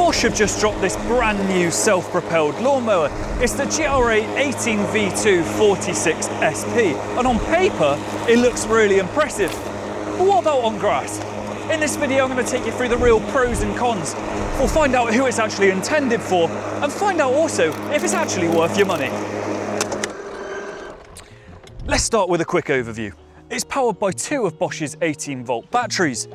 Bosch have just dropped this brand new self-propelled lawnmower. It's the GRA 18V2 46 SP, and on paper, it looks really impressive. But what about on grass? In this video, I'm going to take you through the real pros and cons. We'll find out who it's actually intended for, and find out also if it's actually worth your money. Let's start with a quick overview. It's powered by two of Bosch's 18-volt batteries.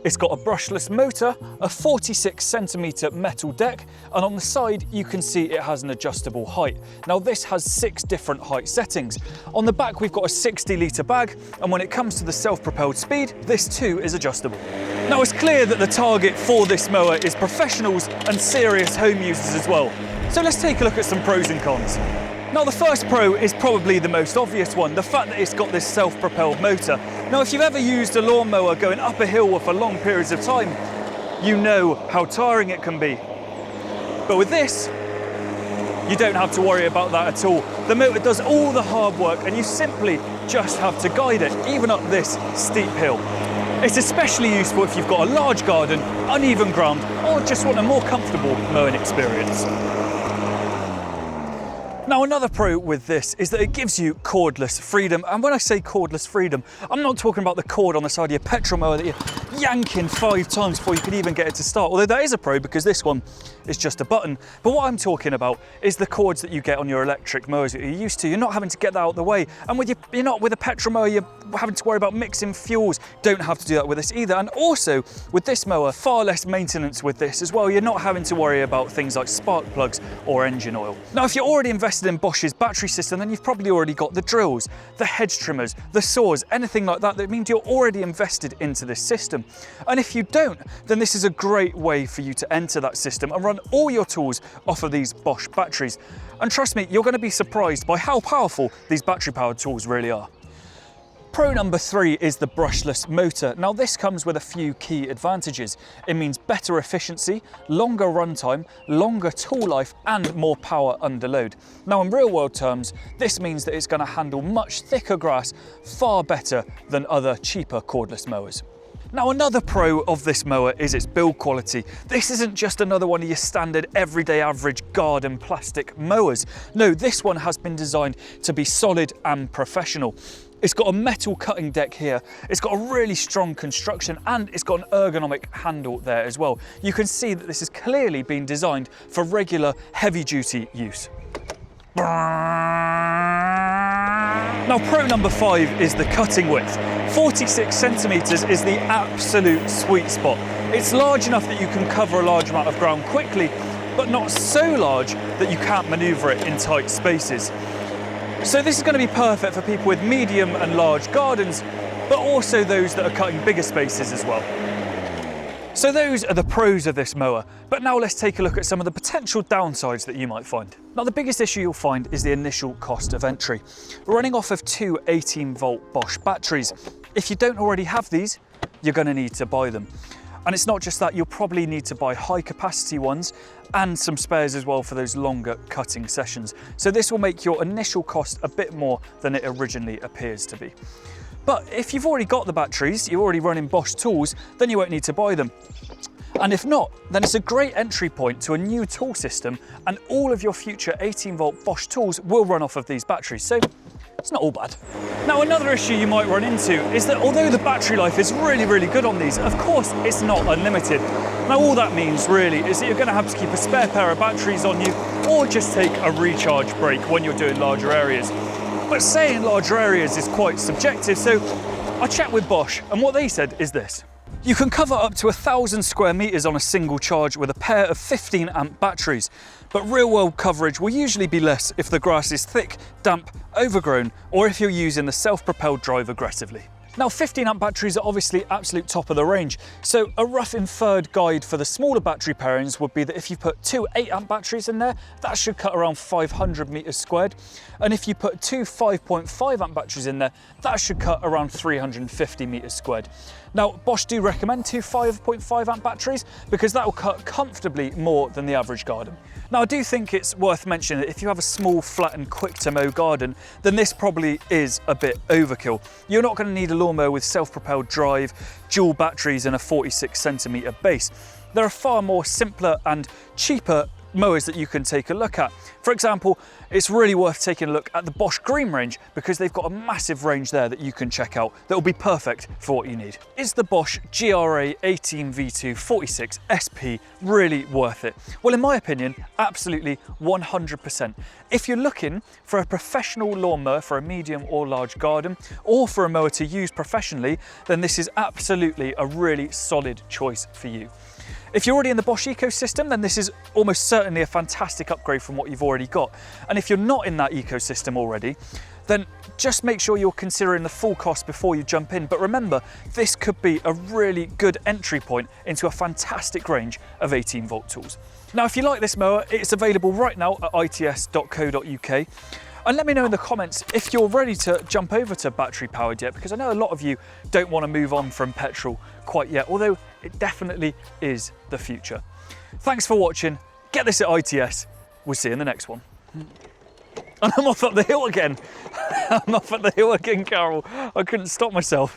It's got a brushless motor, a 46cm metal deck, and on the side you can see it has an adjustable height. Now this has 6 different height settings. On the back we've got a 60-litre bag, and when it comes to the self-propelled speed, this too is adjustable. Now it's clear that the target for this mower is professionals and serious home users as well. So let's take a look at some pros and cons. Now the first pro is probably the most obvious one, the fact that it's got this self-propelled motor. Now if you've ever used a lawnmower going up a hill for long periods of time, you know how tiring it can be. But with this, you don't have to worry about that at all. The motor does all the hard work and you simply just have to guide it, even up this steep hill. It's especially useful if you've got a large garden, uneven ground, or just want a more comfortable mowing experience. Now another pro with this is that it gives you cordless freedom, and when I say cordless freedom, I'm not talking about the cord on the side of your petrol mower that you're yanking 5 times before you can even get it to start, although that is a pro because this one is just a button. But what I'm talking about is the cords that you get on your electric mowers that you're used to. You're not having to get that out of the way, and you're not with a petrol mower, you're having to worry about mixing fuels. Don't have to do that with this either. And also with this mower, far less maintenance with this as well. You're not having to worry about things like spark plugs or engine oil. Now if you're already invested in Bosch's battery system, then you've probably already got the drills, the hedge trimmers, the saws, anything like that. That means you're already invested into this system. And if you don't, then this is a great way for you to enter that system and run all your tools off of these Bosch batteries. And trust me, you're going to be surprised by how powerful these battery powered tools really are. Pro number 3 is the brushless motor. Now this comes with a few key advantages. It means better efficiency, longer runtime, longer tool life, and more power under load. Now in real world terms, this means that it's going to handle much thicker grass far better than other cheaper cordless mowers. Now another pro of this mower is its build quality. This isn't just another one of your standard everyday average garden plastic mowers. No, this one has been designed to be solid and professional. It's got a metal cutting deck here, it's got a really strong construction, and it's got an ergonomic handle there as well. You can see that this has clearly been designed for regular heavy duty use. Now pro number 5 is the cutting width. 46cm is the absolute sweet spot. It's large enough that you can cover a large amount of ground quickly, but not so large that you can't maneuver it in tight spaces. So this is going to be perfect for people with medium and large gardens, but also those that are cutting bigger spaces as well. So those are the pros of this mower, but now let's take a look at some of the potential downsides that you might find. Now the biggest issue you'll find is the initial cost of entry. Running off of 2 18-volt Bosch batteries. If you don't already have these, you're going to need to buy them. And it's not just that, you'll probably need to buy high capacity ones and some spares as well for those longer cutting sessions. So this will make your initial cost a bit more than it originally appears to be. But if you've already got the batteries, you're already running Bosch tools, then you won't need to buy them. And if not, then it's a great entry point to a new tool system, and all of your future 18-volt Bosch tools will run off of these batteries. So it's not all bad. Now another issue you might run into is that although the battery life is really good on these, of course it's not unlimited. Now all that means really is that you're going to have to keep a spare pair of batteries on you, or just take a recharge break when you're doing larger areas. But saying larger areas is quite subjective, so I checked with Bosch and what they said is this. You can cover up to 1,000 square meters on a single charge with a pair of 15 amp batteries, but real world coverage will usually be less if the grass is thick, damp, overgrown, or if you're using the self-propelled drive aggressively. Now 15 amp batteries are obviously absolute top of the range, so a rough inferred guide for the smaller battery pairings would be that if you put 2 8 amp batteries in there, that should cut around 500 meters squared, and if you put 2 5.5 amp batteries in there, that should cut around 350 meters squared. Now Bosch do recommend 2 5.5 amp batteries because that will cut comfortably more than the average garden. Now I do think it's worth mentioning that if you have a small, flat and quick to mow garden, then this probably is a bit overkill. You're not going to need a lawnmower with self-propelled drive, dual batteries and a 46cm base. there are far more simpler and cheaper mowers that you can take a look at. For example, it's really worth taking a look at the Bosch Green range because they've got a massive range there that you can check out that will be perfect for what you need. Is the Bosch GRA 18V2 46 SP really worth it? Well, in my opinion, absolutely 100%. If you're looking for a professional lawnmower for a medium or large garden, or for a mower to use professionally, then this is absolutely a really solid choice for you. If you're already in the Bosch ecosystem, then this is almost certainly a fantastic upgrade from what you've already got. And if you're not in that ecosystem already, then just make sure you're considering the full cost before you jump in. But remember, this could be a really good entry point into a fantastic range of 18-volt tools. Now, if you like this mower, it's available right now at its.co.uk. And let me know in the comments if you're ready to jump over to battery powered yet, because I know a lot of you don't want to move on from petrol quite yet, although it definitely is the future. Thanks for watching. Get this at ITS. We'll see you in the next one. And I'm off up the hill again. I'm off up the hill again, Carol. I couldn't stop myself.